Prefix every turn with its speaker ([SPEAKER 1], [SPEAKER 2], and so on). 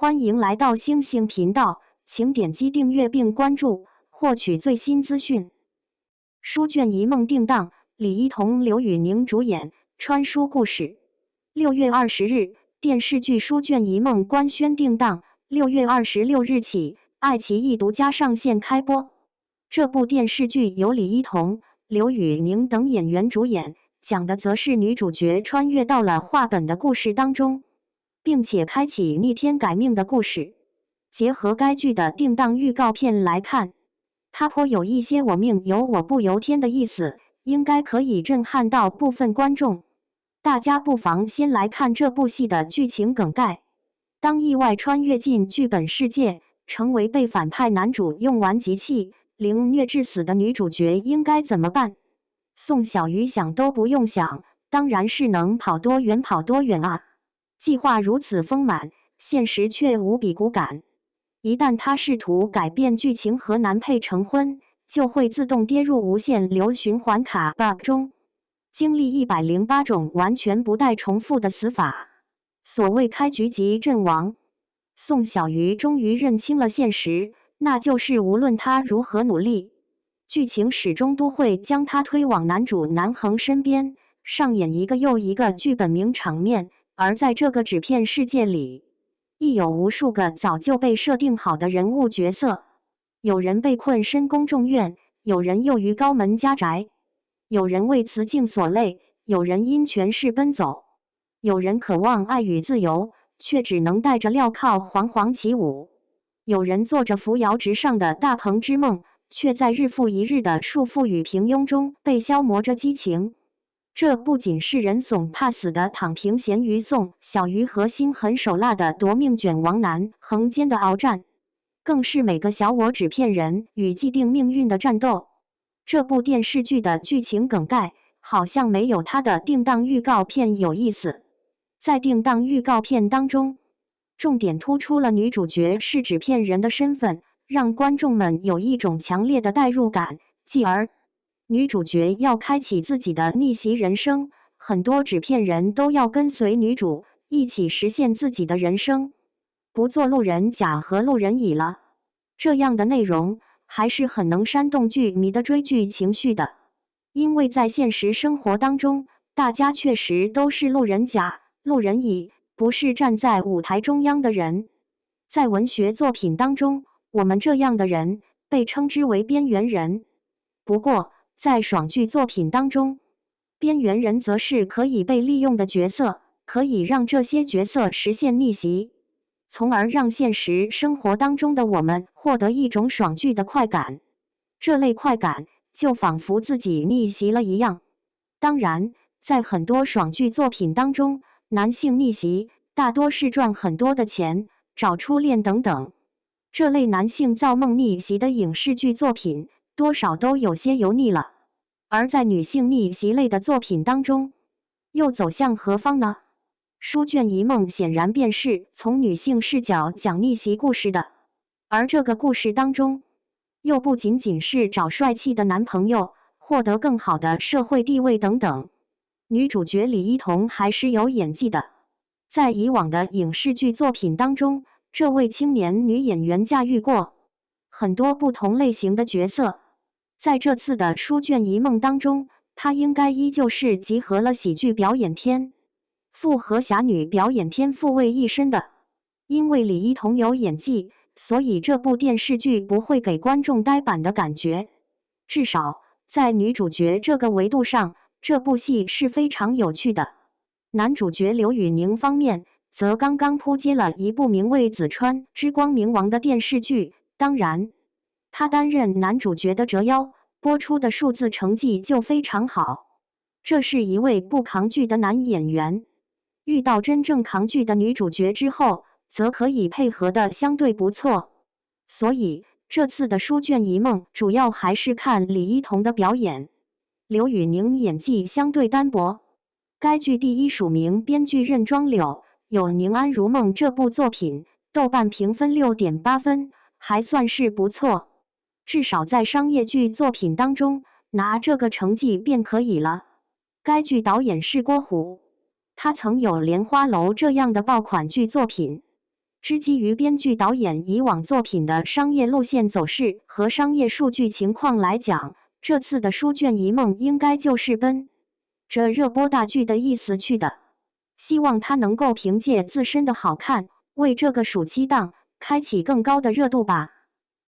[SPEAKER 1] 欢迎来到星星频道，请点击订阅并关注，获取最新资讯。书卷一梦定档，李一桐、刘宇宁主演，穿书故事。6月20日，电视剧《书卷一梦》官宣定档，6月26日起，爱奇艺独家上线开播。这部电视剧由李一桐、刘宇宁等演员主演，讲的则是女主角穿越到了画本的故事当中，并且开启逆天改命的故事。结合该剧的定档预告片来看，它颇有一些我命由我不由天的意思，应该可以震撼到部分观众。大家不妨先来看这部戏的剧情梗概。当意外穿越进剧本世界，成为被反派男主用完集气凌虐致死的女主角应该怎么办？宋小鱼想都不用想，当然是能跑多远跑多远啊！计划如此丰满，现实却无比骨感。一旦他试图改变剧情和男配成婚，就会自动跌入无限流循环卡 bug 中，经历108种完全不带重复的死法。所谓开局即阵亡，宋小鱼终于认清了现实，那就是无论他如何努力，剧情始终都会将他推往男主南恒身边，上演一个又一个剧本名场面。而在这个纸片世界里，亦有无数个早就被设定好的人物角色，有人被困深宫重院，有人囿于高门家宅，有人为雌竞所累，有人因权势奔走，有人渴望爱与自由，却只能带着镣铐惶惶起舞，有人做着扶摇直上的大鹏之梦，却在日复一日的束缚与平庸中被消磨着激情。这不仅是人怂怕死的躺平咸鱼宋小鱼和心狠手辣的夺命卷王男横间的鏖战，更是每个小我纸片人与既定命运的战斗。这部电视剧的剧情梗概好像没有它的定档预告片有意思。在定档预告片当中，重点突出了女主角是纸片人的身份，让观众们有一种强烈的代入感，继而女主角要开启自己的逆袭人生，很多纸片人都要跟随女主一起实现自己的人生，不做路人甲和路人乙了。这样的内容还是很能煽动剧迷的追剧情绪的，因为在现实生活当中，大家确实都是路人甲、路人乙，不是站在舞台中央的人。在文学作品当中，我们这样的人被称之为边缘人。不过在爽剧作品当中，边缘人则是可以被利用的角色，可以让这些角色实现逆袭，从而让现实生活当中的我们获得一种爽剧的快感。这类快感就仿佛自己逆袭了一样。当然，在很多爽剧作品当中，男性逆袭大多是赚很多的钱，找初恋等等。这类男性造梦逆袭的影视剧作品多少都有些油腻了，而在女性逆袭类的作品当中，又走向何方呢？书卷一梦显然便是从女性视角讲逆袭故事的，而这个故事当中，又不仅仅是找帅气的男朋友，获得更好的社会地位等等。女主角李一桐还是有演技的，在以往的影视剧作品当中，这位青年女演员驾驭过很多不同类型的角色。在这次的书卷一梦当中，她应该依旧是集合了喜剧表演天赋和侠女表演天赋为一身的。因为李一桐有演技，所以这部电视剧不会给观众呆板的感觉。至少在女主角这个维度上，这部戏是非常有趣的。男主角刘宇宁方面，则刚刚扑接了一部名为《紫川之光明王》的电视剧，当然他担任男主角的折腰，播出的数字成绩就非常好。这是一位不扛剧的男演员，遇到真正扛剧的女主角之后，则可以配合的相对不错。所以这次的书卷一梦主要还是看李一桐的表演。刘宇宁演技相对单薄，该剧第一署名编剧任庄柳有《宁安如梦》这部作品，豆瓣评分6.8分，还算是不错。至少在商业剧作品当中拿这个成绩便可以了。该剧导演是郭虎，他曾有《莲花楼》这样的爆款剧作品。之基于编剧导演以往作品的商业路线走势和商业数据情况来讲，这次的书卷一梦应该就是奔着热播大剧的意思去的。希望它能够凭借自身的好看，为这个暑期档开启更高的热度吧。